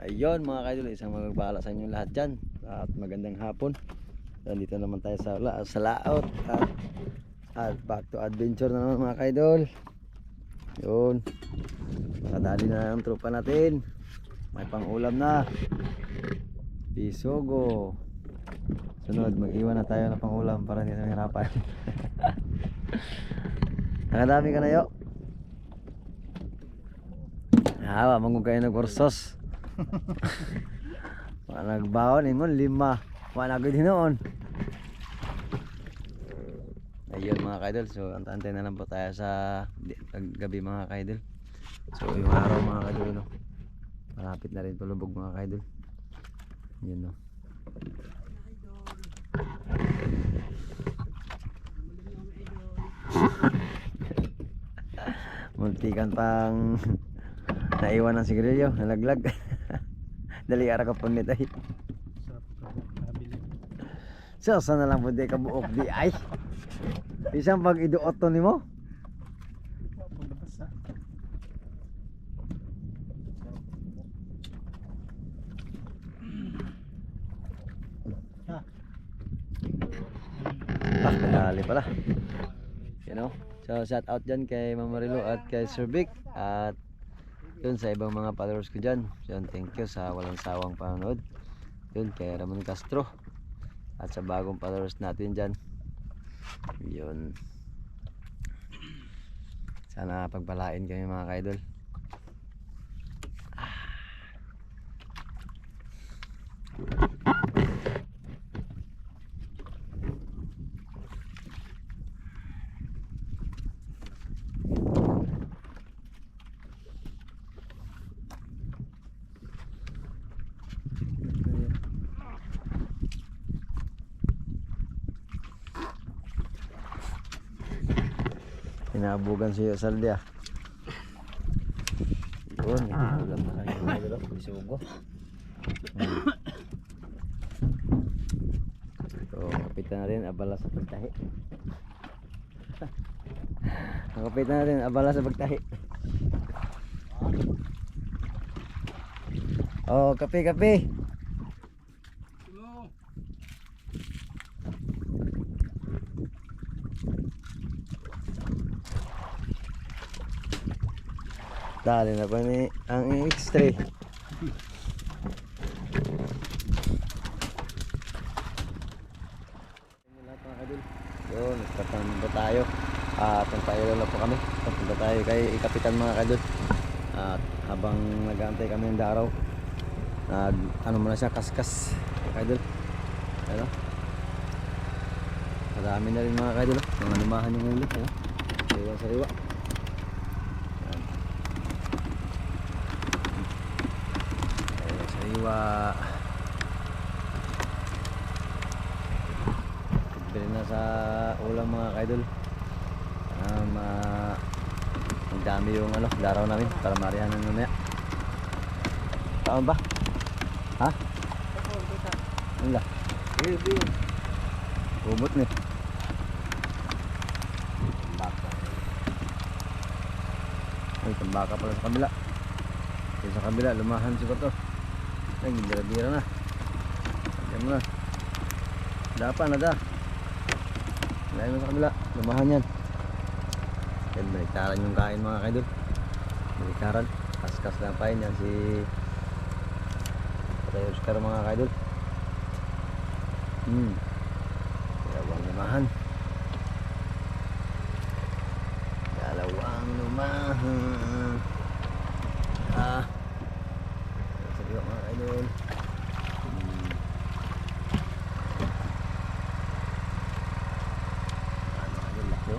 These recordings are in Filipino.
Ayun mga kaidol, isang magpapala sa inyo lahat dyan at magandang hapon. Nandito naman tayo sa laot at back to adventure na naman mga kaidol. Yun, nakadali na ang tropa natin, may pang ulam na bisogo. Sunod mag-iwan na tayo ng pang ulam para hindi na mahirapan. Nakadami ka na yo. Hawa mangug kayo ng kursos. Nagbaon mo 5 wala gud hinoon. Ayun mga kaidol, so antay na lang po tayo sa gabi mga kaidol. So yung araw mga kaidol no, malapit na rin palubog mga kaidol. Yun no. Muntikan pang naiwan ng sigarilyo, nalaglag. Dali ara ka punit ay. So sana lang po di ka buok di ay. Isang pag iduot to nimo. Dali pala. You know? So shout out dyan kay Mama Rilo at kay Sir Vic at yun sa ibang mga followers ko dyan. Yun, thank you sa walang sawang panonood. Yun kay Ramon Castro at sa bagong followers natin dyan. Yun, sana pagpalain kami mga kaidol. Inabugan siya saldi ah. Yun, ulam na lang yung mga bisugo. So, kapitan na rin abala sa pagtahi. Kapitan na rin abala sa pagtahi. Oh, kape. Dali na pa ni ang X3. Yun, nagtatambo tayo. At tayo na po kami. Punta tayo kay Kapitan mga kadol. At habang nag-aantay kami ng daraw, ano muna siya, kaskas kadol. Ano? Marami na rin mga kadol. Mga lumahan yung ulit. Sariwa. Bili na sa ulam mga kaidol. Ang dami yung daraw namin para marihanan mamaya. Taon ba? Ha? Wala. Umot ni. Tambaka. Ay, tambaka pala sa kabila. Sa kabila, lumahan siguro to. Ay, gira-gira na. Diyan mo na. Dapat na da. Lain mo sa kabila. Lumahan yan. Yan, baliktaran yung kain mga kaidol. Baliktaran. Kaskas lang pa yan si Patay Oscar mga kaidol. Dalawang lumahan. Mga idol. Ano idol laki.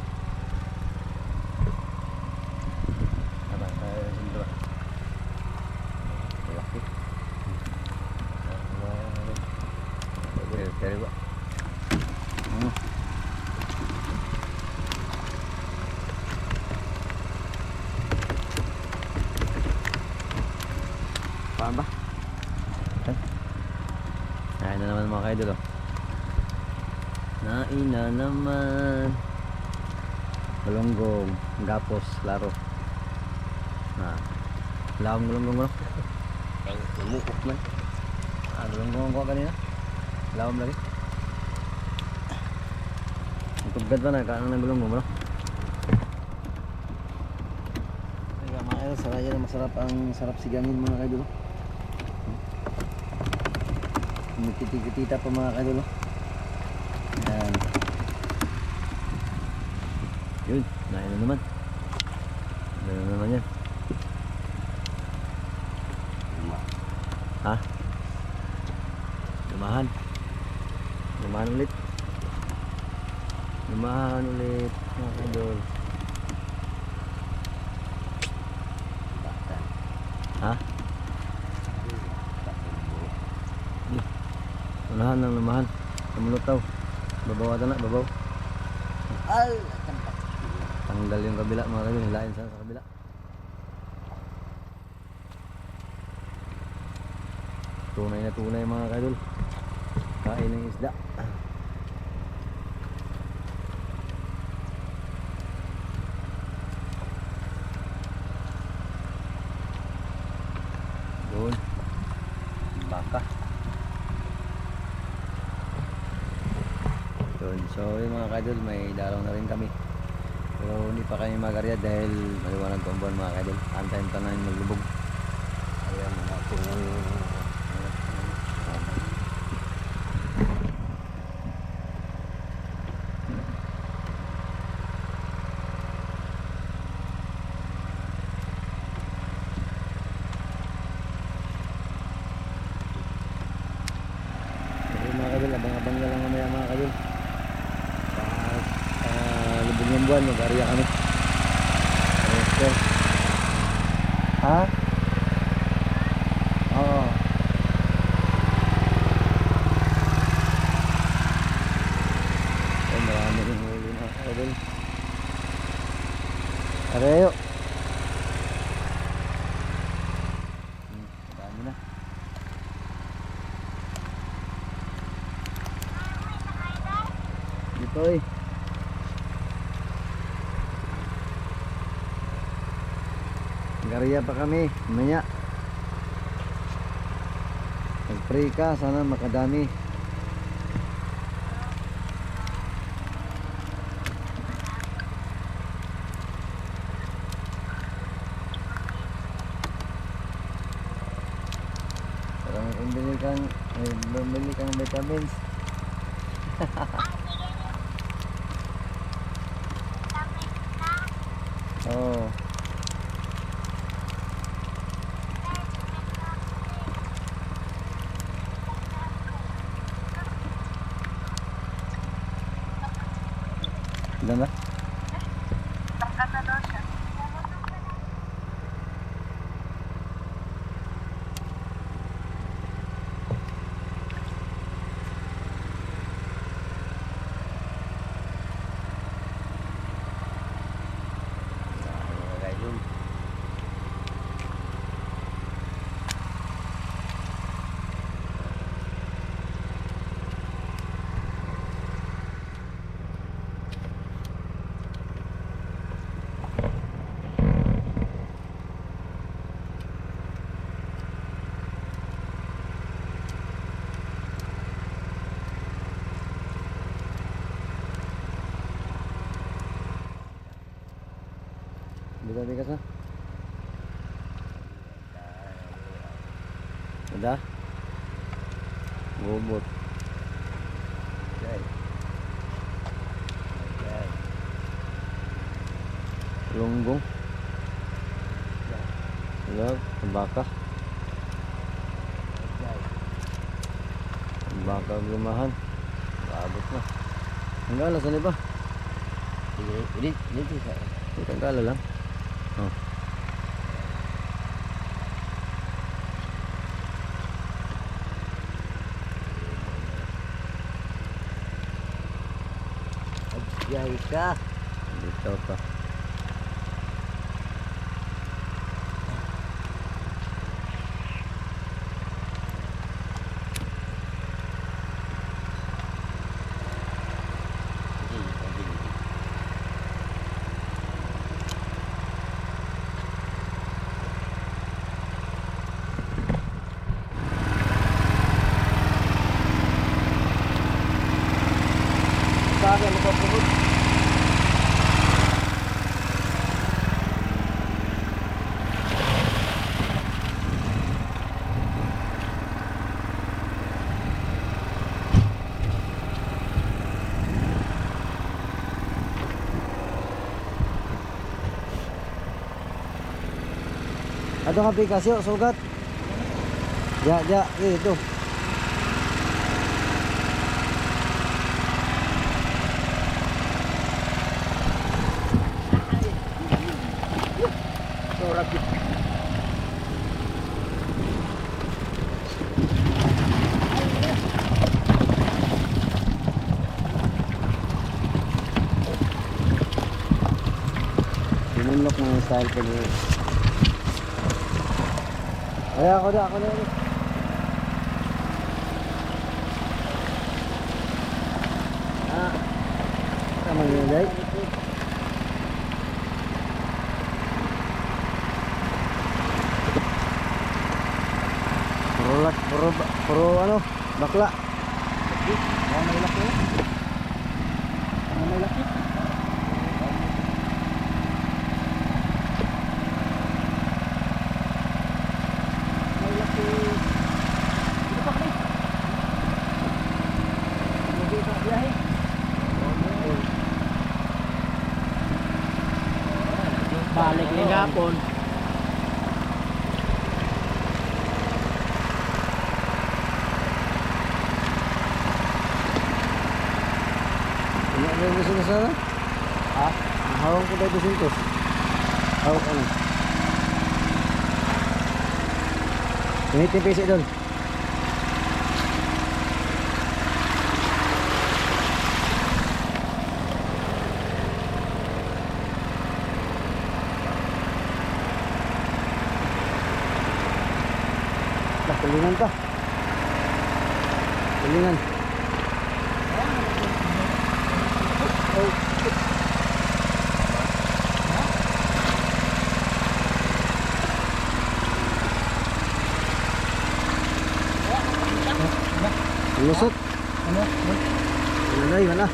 Apa tayo dito. Laki. Kaya ba? Paan ba? Nain na naman mga kaidol oh. Nain na naman. Balonggong, gapos, laro. Lawang balonggong Ang lumukok man. Galunggong ko kanina. Lawam lagi. Ang tugad pa na, kaano ng galunggong bro. Kaya mga idol, saraya na masarap ang sarap sigangin mga idol. Nagtitikitita pa mga idol. Yan. Yun, nain na naman. Nain na naman yan. Ha? Lumahan. Lumahan ulit. Lumahan ulit mga idol. Ha? Unahan ng lumahan. Lumulutaw. Babaw ata na, babaw. Al. Tanggal yung kabila mga idol. Hilain sa kabila. Tunay na tunay mga idol. Kain ng isda. Doon. Baka. Doon. So yung mga idol, may dalaw na rin kami. Pero hindi pa kami mag-arya dahil maliwanag ko ang buwan mga idol. Antayin pa namin maglubog. Ayan mga tunay. Mga kadol, abang-abang na lang mamaya mga kadol. Lubog ng buwan, mag-ariya kami. Okay. Ha? Oo. Ay, marami rin huli mga kadol. Areyo. Dami na. Dito eh. Gariya pa kami, mamaya. Mag-pray ka, sana makadami. Parang bumili kang vitamins. Oh. Ilan ba? Bigas na? Ada? Bobot. Okay. Okay. Lunggong. Lag, baka. Baka lumahan. Abot na. Ang gala, saan ba? Ini sa. Ito ang gala lang. Oh. Ajay ka. Dito pa. Ato nga pikasyo, sugat. Ya, itu. Sinunlok ng style ko niya. Ay, ako na. Tama nyo na, day. Puro ano, bakla. May laki. May laki. Balik ni hapon. Ano ba yung gusto na sana? Ha? Hawang ko ba 200? Hawak ano? 20 pesos doon. Tulingan pa. Tulingan. Lusot. Ano? Ano yun na?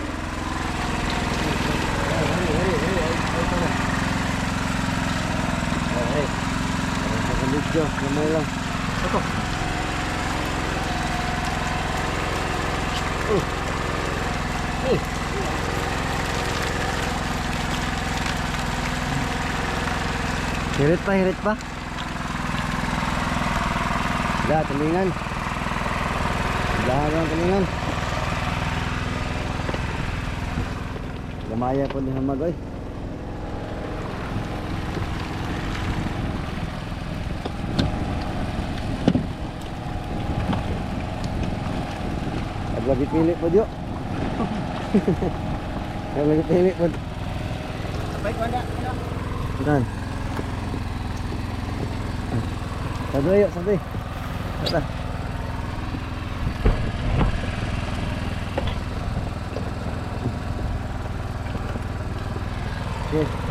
Okay. Video, namay lang. Ito. Hirit pa. Da, tulingan. Dahan tulingan. Gamaya po ni Hamag, oy. Lagi pilih po Dio. Lagi pilih po. Baik, wala. Dan. Sabi yuk, sabi. Basta. Okay.